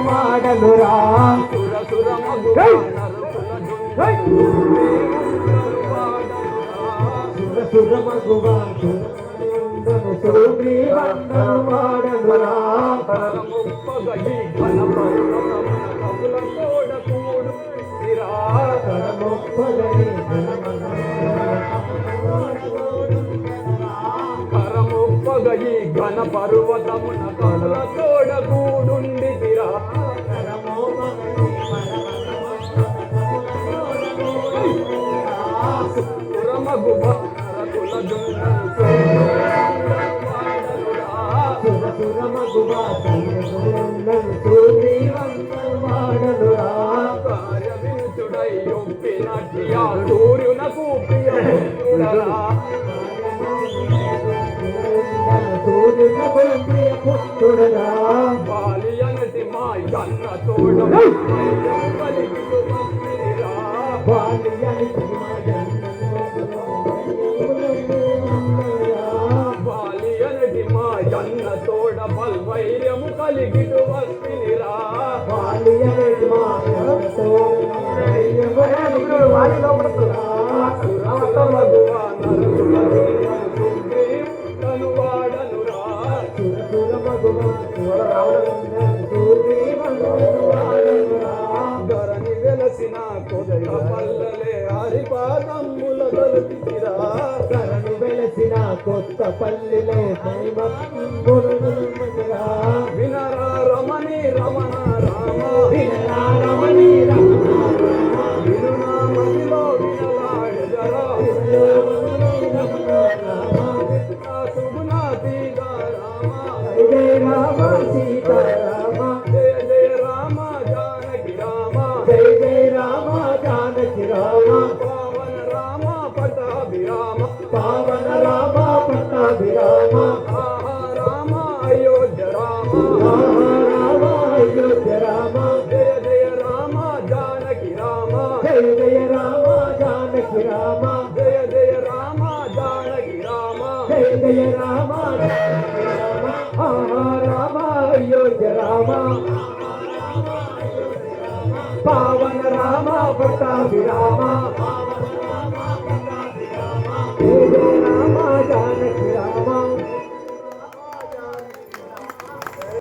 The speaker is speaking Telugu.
వాడనురా సురమగువా సుగ్రీవందను వాడనురా కరముప్పగయి ఘన పర్వతమున కనుల తోడ కూడుండితిరా సురమగువ సూర్యునకు బాలి అనటి మా గన్న తోడ జన్న తోడ బల్వైర్యము కలిగిడు వస్తినిరా ధరణి వెలసిన కొత్త పల్లెలే హరిపాదమ్ముల దొరికిరా ధరణి వెలసిన కొత్త పల్లెలే వినరా రమణి రమణ రామ వినరా రమణి వినునా మదిలో వినలాడెదరా సుగుణాతి రామ జయ రామ సీతారామ జయ జయ రామ జానకి రామ జయ జయ రామ జానకి రామ పావన రామ పటాభిరామ పావన రామ పట్టాభిరామ రామ అయోధ్య రామ రామ అయోధ్య రామ జయ జయ రామ జానకి రామ జయ జయ రామ జానకి రామ జయ జయ రామ జానకి రామ జయ జయ రామ రామ అయోధ్య రామ పావన రామ పట్టాభిరామ జయ జయ